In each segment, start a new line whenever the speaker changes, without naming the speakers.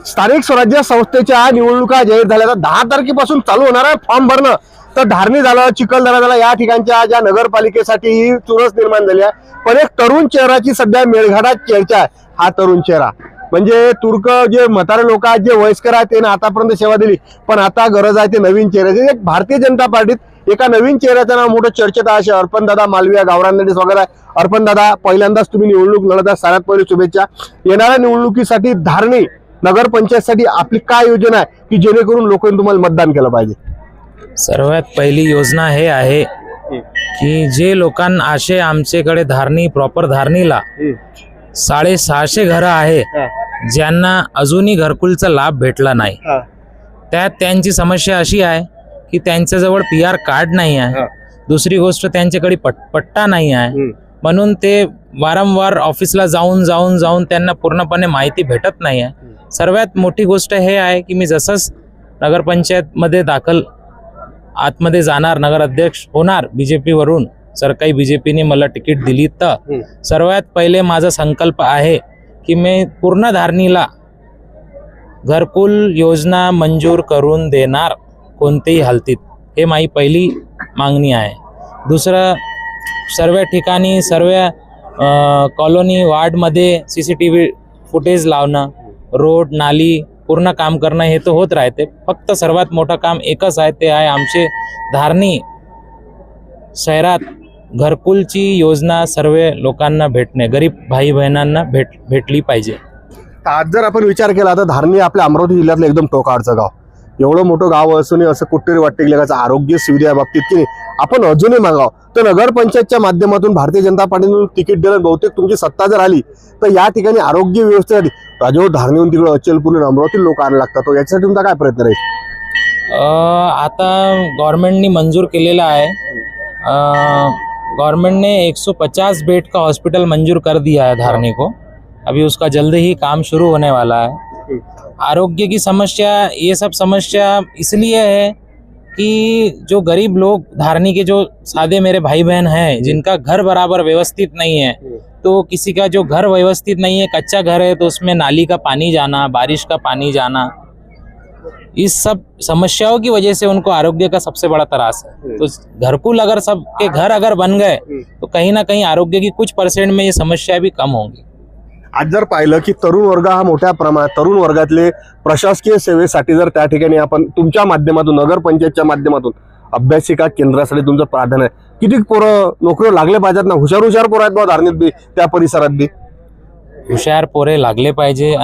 स्थानिक स्वराज्य संस्थेच्या निवडणुका जाहीर झाल्या. 10 तारखेपासून चालू होणार आहे फॉर्म भरणं. तर धारणी झालं, चिखलदरा झाला, या ठिकाणच्या ज्या नगरपालिकेसाठी ही चुरस निर्माण झाली आहे. पण एक तरुण चेहराची सध्या मेळघाटात चर्चा आहे. हा तरुण चेहरा म्हणजे तुर्क जे म्हातारे लोक आहेत, जे वयस्कर आहेत, त्यांनी आतापर्यंत सेवा दिली, पण आता गरज आहे ते नवीन चेहऱ्याची. एक भारतीय जनता पार्टीत एका नवीन चेहऱ्याचं नाव मोठं चर्चेत आहे. अर्पण दादा मालवीय गावरान नदी वगैरे. अर्पण दादा, पहिल्यांदाच तुम्ही निवडणूक लढत आहे, साऱ्यात पहिले शुभेच्छा. येणाऱ्या निवडणुकीसाठी धारणी नगरपंचायतसाठी आपली काय योजना आहे की जेणेकरून लोकांनी तुम्हाला मतदान केलं पाहिजे?
सर्वात पहिली योजना हे आहे की जे लोकांना असे आमच्याकडे धारणी प्रॉपर धारणीला 650 घरं आहे ज्यांना अजूनही घरकुलचा लाभ भेटला नाही. त्यात त्यांची समस्या अशी आहे की त्यांच्याजवळ PR कार्ड नाही आहे. दुसरी गोष्ट त्यांच्याकडे पट्टा नाही आहे, म्हणून ते वारंवार ऑफिसला जाऊन त्यांना पूर्णपणे माहिती भेटत नाही आहे. सर्वात मोठी गोष्ट हे आहे की मी जसंच नगरपंचायतमध्ये दाखल आतमध्ये जाणार, नगर अध्यक्ष होणार BJP वरून, जर काही BJPने मला तिकीट दिली तर सर्वात पहिले माझा संकल्प आहे की मी पूर्ण धारणीला घरकुल योजना मंजूर करून देणार कोणत्याही हालतीत. हे माझी पहिली मागणी आहे. दुसरं, सर्व ठिकाणी सर्व कॉलोनी वार्डमध्ये CCTV फुटेज लावणं, रोड नाली पूर्ण काम करणं, हे तर होत राहते. फक्त सर्वात मोठं काम एकच आहे, ते आहे आमचे धारणी शहरात घरकुलची योजना सर्व लोकांना भेटणे, गरीब भाई बहिणांना भेटली पाहिजे.
आज जर आपण विचार केला तर धारणी आपल्या अमरावती जिल्ह्यातलं एकदम टोकावरचं गाव. एवढं मोठं गाव असूनही असं कुठेतरी वाटतं की लगाचं आरोग्य सुविधा बाबतीत की आपण अजूनही मागावं. तर नगरपंचायतच्या माध्यमातून भारतीय जनता पार्टीने तिकीट दिलं, बहुतेक तुमची सत्ता जर आली तर या ठिकाणी आरोग्य व्यवस्थेसाठी राजो धारणीहून तिकडे अचलपूर अमरावती लोक आणायला लागतात. तो याच्यासाठी तुमचा काय प्रयत्न राहील?
आता गवर्नमेंट ने मंजूर केलेला आहे. गवर्नमेंट ने 150 बेड का हॉस्पिटल मंजूर कर दिया है धारणी को. अभी उसका जल्द ही काम शुरू होने वाला है. आरोग्य की समस्या, ये सब समस्या इसलिए है कि जो गरीब लोग धारणी के, जो सादे मेरे भाई बहन हैं जिनका घर बराबर व्यवस्थित नहीं है, तो किसी का जो घर व्यवस्थित नहीं है, कच्चा घर है, तो उसमें नाली का पानी जाना, बारिश का पानी जाना, इस सब समस्याओं की वजह से उनको आरोग्य का सबसे बड़ा त्रास है. तो घरकुल अगर सबके घर अगर बन गए तो कहीं ना कहीं आरोग्य की कुछ % में ये समस्या भी कम होंगी.
आज जर पाहिलं की तरुण वर्ग हा मोठ्या प्रमाणात, तरुण वर्गातले प्रशासकीय सेवेसाठी जर त्या ठिकाणी आपण तुमच्या माध्यमातून, नगरपंचायतच्या माध्यमातून अभ्यासिका केंद्रासाठी तुमचं प्राधान्य आहे. किती पोरं नोकरी लागले पाहिजेत ना? हुशार पोरं आहेत बा धारणीत बी, त्या परिसरात बी
हुशार पोरे लागले पाहिजे.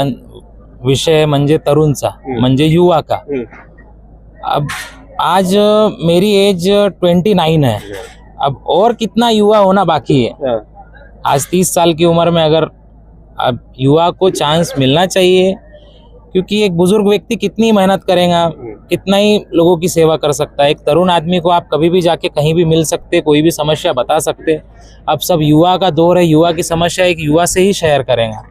विषय म्हणजे तरुणचा, म्हणजे युवा का. अब आज मेरी एज 29 है. अब और कितना युवा होना बाकी है. आज 30 साल की उम्र में अगर अब युवा को चांस मिलना चाहिए, क्योंकि एक बुजुर्ग व्यक्ति कितनी मेहनत करेगा, कितना ही लोगों की सेवा कर सकता है. एक तरुण आदमी को आप कभी भी जाके कहीं भी मिल सकते, कोई भी समस्या बता सकते. अब सब युवा का दौर है. युवा की समस्या एक युवा से ही शेयर करेगा.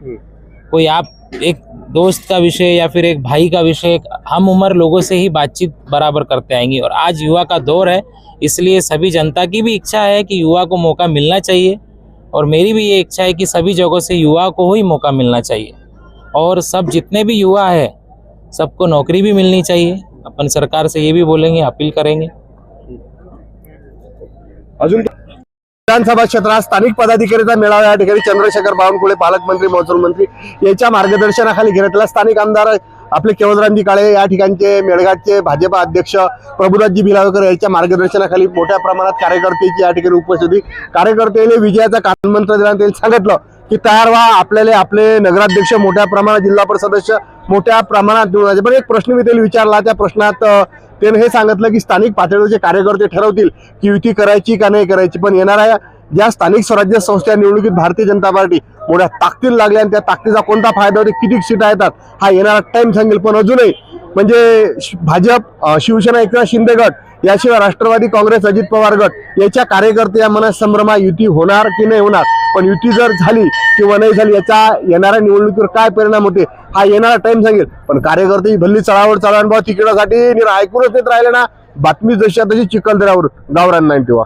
कोई आप एक दोस्त का विषय या फिर एक भाई का विषय, एक हम उम्र लोगों से ही बातचीत बराबर करते आएंगी. और आज युवा का दौर है, इसलिए सभी जनता की भी इच्छा है कि युवा को मौका मिलना चाहिए, और मेरी भी ये इच्छा है कि सभी जगहों से युवा को ही मौका मिलना चाहिए. और सब जितने भी युवा है सबको नौकरी भी मिलनी चाहिए. अपन सरकार से ये भी बोलेंगे, अपील करेंगे.
अजून विधानसभा क्षेत्रात स्थानिक पदाधिकारीचा मेळावा या ठिकाणी चंद्रशेखर बावनकुळे, पालकमंत्री, महसूल मंत्री यांच्या मार्गदर्शनाखाली घेतला. स्थानिक आमदार आपले केवलरामजी काळे, या ठिकाणचे मेळघाटचे भाजपा अध्यक्ष प्रभुराजजी भिलावेकर यांच्या मार्गदर्शनाखाली मोठ्या प्रमाणात कार्यकर्त्यांची या ठिकाणी उपस्थिती. कार्यकर्त्यांनी विजयाचा कानमंत्र दिला. त्यांनी सांगितलं की तयार व्हा, आपल्याला आपले नगराध्यक्ष मोठ्या प्रमाणात, जिल्हा परिषद सदस्य मोठ्या प्रमाणात निवडून आले. पण एक प्रश्न मी त्यांनी विचारला. त्या प्रश्नात त्याने हे सांगितलं की स्थानिक पातळीवरचे कार्यकर्ते ठरवतील की युती करायची का नाही करायची. पण येणाऱ्या ज्या स्थानिक स्वराज्य संस्था निवडणुकीत भारतीय जनता पार्टी मोठ्या ताकदीला लागल्या आणि त्या ताकदीचा कोणता फायदा होतो, किती सीटा येतात, हा येणारा टाइम सांगेल. पण अजूनही म्हणजे भाजप, शिवसेना, एकनाथ शिंदे गट, याशिवाय राष्ट्रवादी काँग्रेस, अजित पवार गट याच्या कार्यकर्ते या मनात संभ्रमा, युती होणार की नाही होणार. पण युती जर झाली किंवा नाही झाली, याचा येणाऱ्या निवडणुकीवर काय परिणाम होते हा येणारा टाइम सांगेल. पण कार्यकर्ते ही भल्ली चढावड तिकिटासाठी ऐकूनच येत राहिले ना. बातमी जशी तशी चिखलदऱ्यावर गावरान 90.